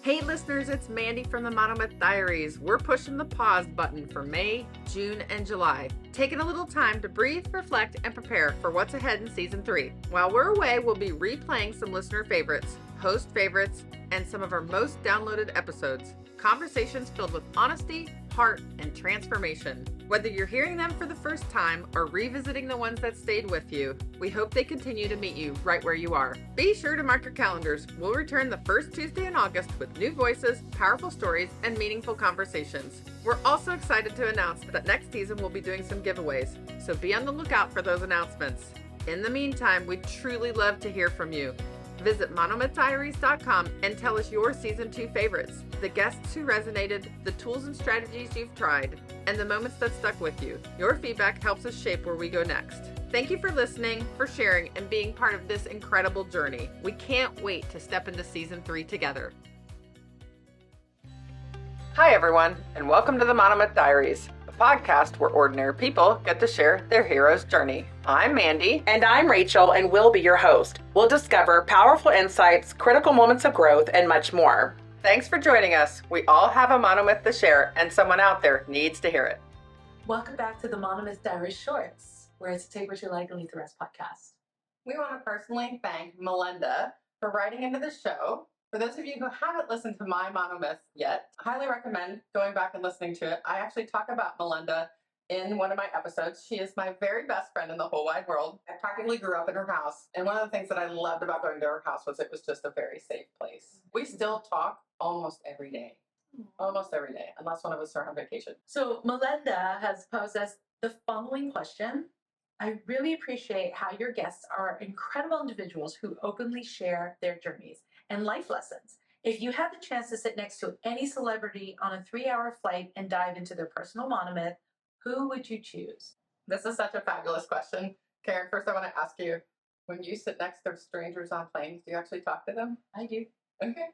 Hey listeners, it's Mandi from the Monomyth Diaries. We're pushing the pause button for May, June, and July. Taking a little time to breathe, reflect, and prepare for what's ahead in Season 3. While we're away, we'll be replaying some listener favorites, host favorites, and some of our most downloaded episodes. Conversations filled with honesty, heart, and transformation. Whether you're hearing them for the first time or revisiting the ones that stayed with you, we hope they continue to meet you right where you are. Be sure to mark your calendars. We'll return the first Tuesday in August with new voices, powerful stories, and meaningful conversations. We're also excited to announce that next season we'll be doing some giveaways, so be on the lookout for those announcements. In the meantime, we'd truly love to hear from you. Visit monomythdiaries.com and tell us your Season 2 favorites, the guests who resonated, the tools and strategies you've tried, and the moments that stuck with you. Your feedback helps us shape where we go next. Thank you for listening, for sharing, and being part of this incredible journey. We can't wait to step into Season 3 together. Hi, everyone, and welcome to the Monomyth Diaries, a podcast where ordinary people get to share their hero's journey. I'm Mandi. And I'm Rachel, and we'll be your host. We'll discover powerful insights, critical moments of growth, and much more. Thanks for joining us. We all have a monomyth to share, and someone out there needs to hear it. Welcome back to the Monomyth Diaries Shorts, where it's Take What You Like and Leave the Rest podcast. We want to personally thank Melinda for writing into the show. For those of you who haven't listened to my monomyth yet, I highly recommend going back and listening to it. I actually talk about Melinda in one of my episodes. She is my very best friend in the whole wide world. I practically grew up in her house. And one of the things that I loved about going to her house was it was just a very safe place. We still talk almost every day. Almost every day, unless one of us are on vacation. So Melinda has posed us the following question. I really appreciate how your guests are incredible individuals who openly share their journeys and life lessons. If you had the chance to sit next to any celebrity on a 3-hour flight and dive into their personal monomyth, who would you choose? This is such a fabulous question. Karen, first I want to ask you, when you sit next to strangers on planes, do you actually talk to them? I do. Okay.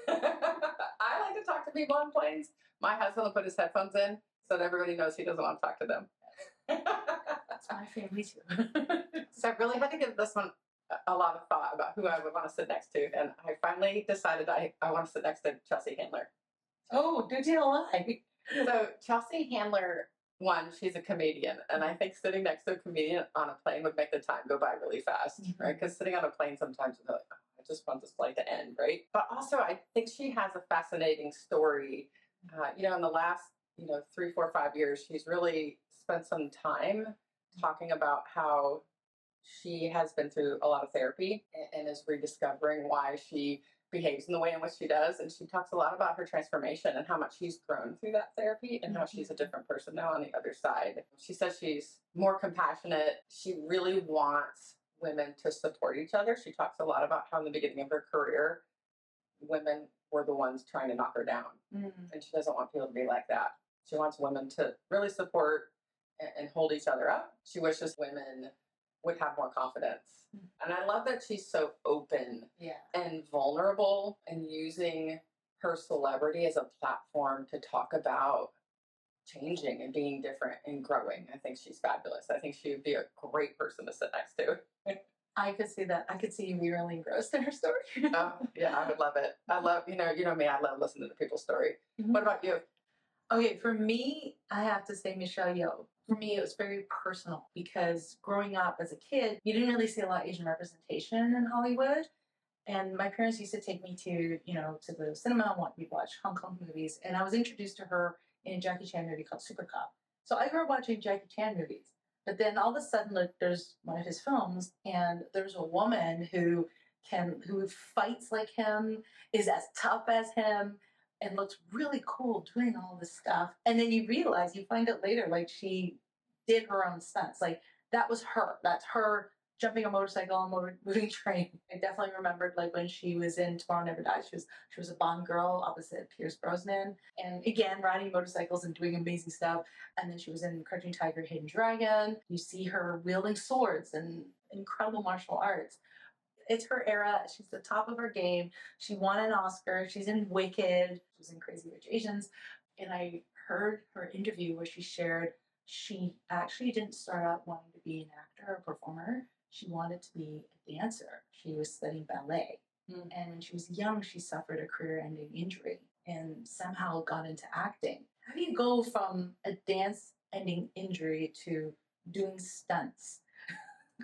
I like to talk to people on planes. My husband will put his headphones in so that everybody knows he doesn't want to talk to them. That's my family too. So I really had to give this one a lot of thought about who I would want to sit next to. And I finally decided I want to sit next to Chelsea Handler. Oh, do tell why. So Chelsea Handler, one, she's a comedian. And I think sitting next to a comedian on a plane would make the time go by really fast, right? Because sitting on a plane sometimes you're like, oh, I just want this flight to end, right? But also I think she has a fascinating story. In the last, 3, 4, 5 years, she's really spent some time talking about how she has been through a lot of therapy and is rediscovering why she behaves in the way in which she does. And she talks a lot about her transformation and how much she's grown through that therapy and how she's a different person now on the other side. She says she's more compassionate. She really wants women to support each other. She talks a lot about how in the beginning of her career, women were the ones trying to knock her down. And she doesn't want people to be like that. She wants women to really support and hold each other up. She wishes women would have more confidence. And I love that she's so open and vulnerable and using her celebrity as a platform to talk about changing and being different and growing. I think she's fabulous. I think she would be a great person to sit next to. I could see that. I could see you be really engrossed in her story. Oh, yeah, I would love it. I love, you know me, I love listening to people's story. What about you? Okay, for me, I have to say Michelle Yeoh. For me, it was very personal because growing up as a kid, you didn't really see a lot of Asian representation in Hollywood. And my parents used to take me to the cinema and we'd watch Hong Kong movies. And I was introduced to her in a Jackie Chan movie called Super Cop. So I grew up watching Jackie Chan movies. But then all of a sudden, there's one of his films, and there's a woman who fights like him, is as tough as him, and looks really cool doing all this stuff. And then you find out later, like she did her own stunts. Like that was her. That's her jumping a motorcycle on a moving train. I definitely remembered like when she was in Tomorrow Never Dies. She was a Bond girl opposite Pierce Brosnan. And again, riding motorcycles and doing amazing stuff. And then she was in Crouching Tiger, Hidden Dragon. You see her wielding swords and incredible martial arts. It's her era. She's the top of her game. She won an Oscar. She's in Wicked. She was in Crazy Rich Asians. And I heard her interview where she shared she actually didn't start out wanting to be an actor or performer. She wanted to be a dancer. She was studying ballet. And when she was young, she suffered a career-ending injury and somehow got into acting. How do you go from a dance-ending injury to doing stunts?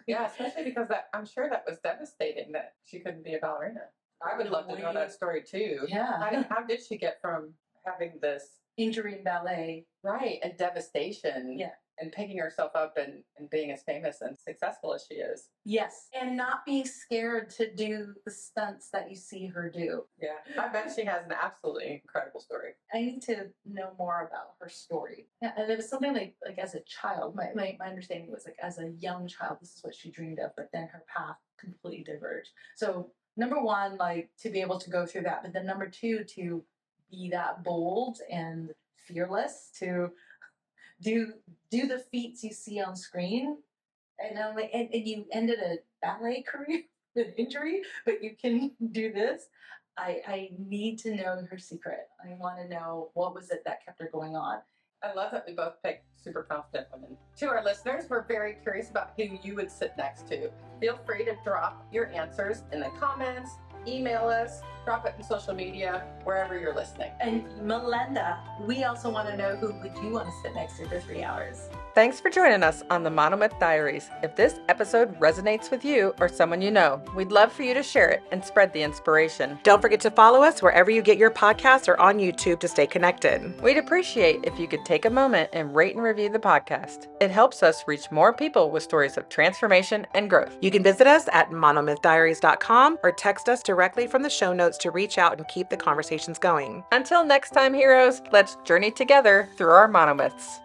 Yeah, especially because I'm sure that was devastating that she couldn't be a ballerina. I would love to know that story too. Yeah. How did she get from having this Injury in ballet. right and devastation? Yeah. And picking herself up and being as famous and successful as she is. Yes. And not being scared to do the stunts that you see her do. Yeah. I bet she has an absolutely incredible story. I need to know more about her story. Yeah, and it was something like as a child, my understanding was like as a young child, this is what she dreamed of, but then her path completely diverged. So number one, like to be able to go through that, but then number two, to be that bold and fearless to do the feats you see on screen. And I'm like, and you ended a ballet career with injury, but you can do this. I need to know her secret. I want to know what was it that kept her going on. I love that we both picked super confident women. To our listeners, we're very curious about who you would sit next to. Feel free to drop your answers in the comments, email us, drop it in social media, wherever you're listening. And Melinda, we also want to know who would you want to sit next to for 3 hours? Thanks for joining us on the Monomyth Diaries. If this episode resonates with you or someone you know, we'd love for you to share it and spread the inspiration. Don't forget to follow us wherever you get your podcasts or on YouTube to stay connected. We'd appreciate if you could take a moment and rate and review the podcast. It helps us reach more people with stories of transformation and growth. You can visit us at monomythdiaries.com or text us directly from the show notes to reach out and keep the conversations going. Until next time, heroes, let's journey together through our monomyths.